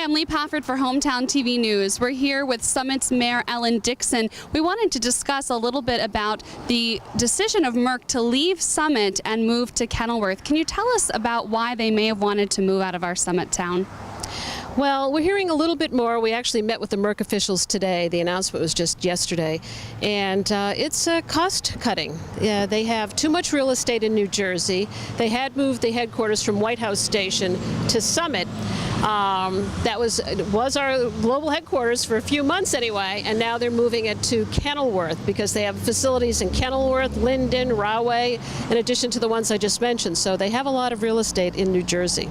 I'm Leigh Pafford for HomeTowne TV News. We're here with Summit's Mayor Ellen Dickson. We wanted to discuss a little bit about the decision of Merck to leave Summit and move to Kenilworth. Can you tell us about why they may have wanted to move out of our Summit town? Well, we're hearing a little bit more. We actually met with the Merck officials today. The announcement was just yesterday. And it's cost cutting. They have too much real estate in New Jersey. They had moved the headquarters from White House Station to Summit. That was our global headquarters for a few months anyway, and now they're moving it to Kenilworth because they have facilities in Kenilworth, Linden, Rahway, in addition to the ones I just mentioned. So they have a lot of real estate in New Jersey.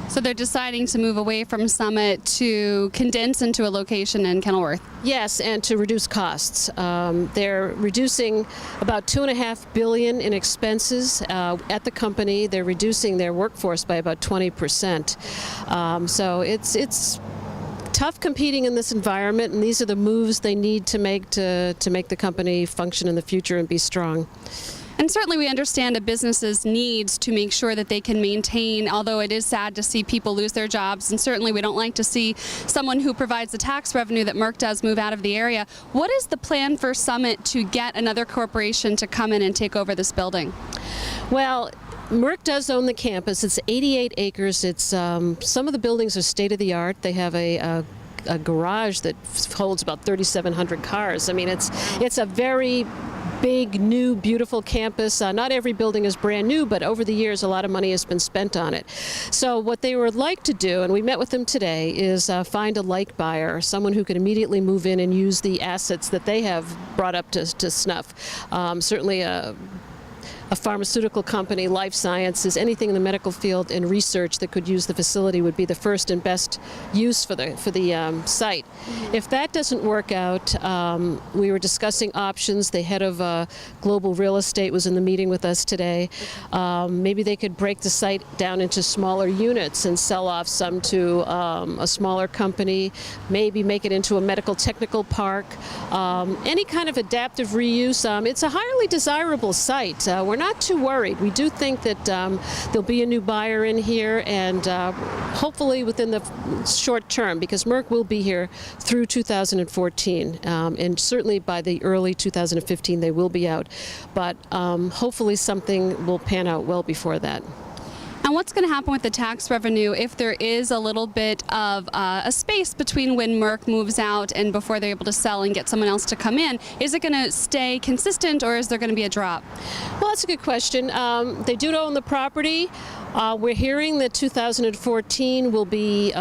So they're deciding to move away from Summit to condense into a location in Kenilworth? Yes, and to reduce costs. They're reducing about $2.5 billion in expenses at the company. They're reducing their workforce by about 20%. So it's tough competing in this environment, and these are the moves they need to make the company function in the future and be strong. And certainly we understand a business's needs to make sure that they can maintain, although it is sad to see people lose their jobs, and certainly we don't like to see someone who provides the tax revenue that Merck does move out of the area. What is the plan for Summit to get another corporation to come in and take over this building? Well, Merck does own the campus. It's 88 acres. It's some of the buildings are state-of-the-art. They have a garage that holds about 3,700 cars. I mean, it's a very big, new, beautiful campus. Not every building is brand new, but over the years, a lot of money has been spent on it. So what they would like to do, and we met with them today, is find a like buyer, someone who could immediately move in and use the assets that they have brought up to snuff. Certainly a pharmaceutical company, life sciences, anything in the medical field and research that could use the facility would be the first and best use for the site. If that doesn't work out, we were discussing options. The head of global real estate was in the meeting with us today. Maybe they could break the site down into smaller units and sell off some to a smaller company, maybe make it into a medical technical park, any kind of adaptive reuse. It's a highly desirable site. We're not too worried. We do think that there'll be a new buyer in here, and hopefully within the short term, because Merck will be here through 2014, and certainly by the early 2015 they will be out. But hopefully something will pan out well before that. And what's going to happen with the tax revenue if there is a little bit of a space between when Merck moves out and before they're able to sell and get someone else to come in? Is it going to stay consistent, or is there going to be a drop? Well, that's a good question. They do own the property. We're hearing that 2014 will be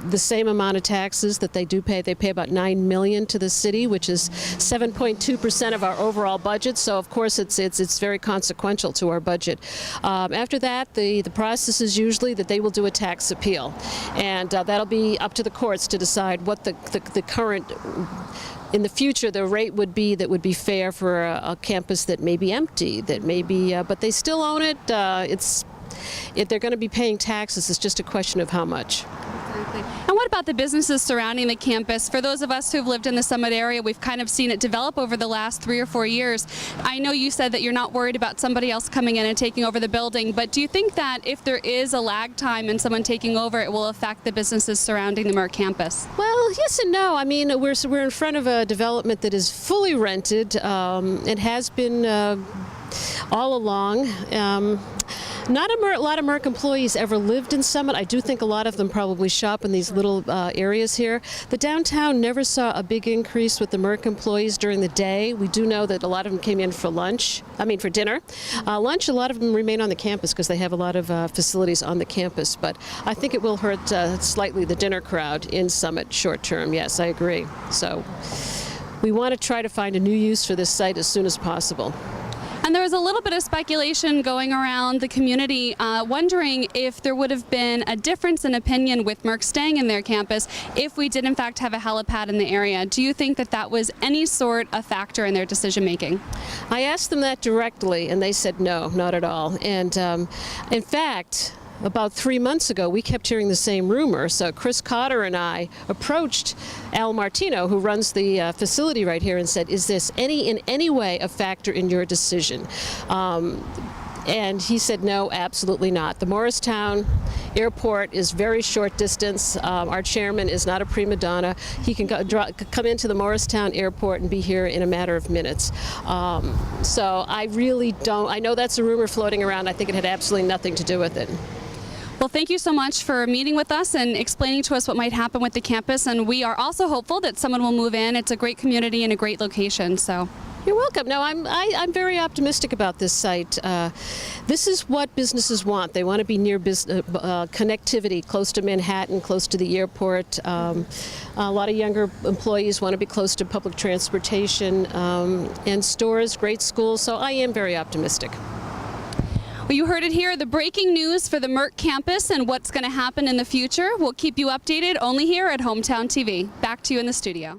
the same amount of taxes that they do pay. They pay about $9 million to the city, which is 7.2% of our overall budget. So of course it's very consequential to our budget. After that, the process is usually that they will do a tax appeal, and that'll be up to the courts to decide what the current, in the future, the rate would be that would be fair for a campus that may be empty, that may be, but they still own it. If they're going to be paying taxes, it's just a question of how much. And what about the businesses surrounding the campus? For those of us who've lived in the Summit area, we've kind of seen it develop over the last 3 or 4 years. I know you said that you're not worried about somebody else coming in and taking over the building, but do you think that if there is a lag time in someone taking over, it will affect the businesses surrounding the Merck campus? Well, yes and no. I mean, we're in front of a development that is fully rented. It has been all along. Not a lot of Merck employees ever lived in Summit. I do think a lot of them probably shop in these little areas here. The downtown never saw a big increase with the Merck employees during the day. We do know that a lot of them came in for for dinner. Lunch, a lot of them remain on the campus because they have a lot of facilities on the campus. But I think it will hurt slightly the dinner crowd in Summit short term. Yes, I agree. So we want to try to find a new use for this site as soon as possible. And there was a little bit of speculation going around the community wondering if there would have been a difference in opinion with Merck staying in their campus if we did in fact have a helipad in the area. Do you think that that was any sort of factor in their decision making? I asked them that directly, and they said no, not at all. And in fact, about 3 months ago, we kept hearing the same rumor. So Chris Cotter and I approached Al Martino, who runs the facility right here, and said, is this in any way a factor in your decision? And he said, no, absolutely not. The Morristown Airport is very short distance. Our chairman is not a prima donna. He can come into the Morristown Airport and be here in a matter of minutes. So I really don't, I know that's a rumor floating around. I think it had absolutely nothing to do with it. Well, thank you so much for meeting with us and explaining to us what might happen with the campus. And we are also hopeful that someone will move in. It's a great community and a great location. So. You're welcome. No, I'm very optimistic about this site. This is what businesses want. They want to be near connectivity, close to Manhattan, close to the airport. A lot of younger employees want to be close to public transportation and stores, great schools. So I am very optimistic. Well, you heard it here, the breaking news for the Merck campus and what's going to happen in the future. We'll keep you updated only here at HomeTowne TV. Back to you in the studio.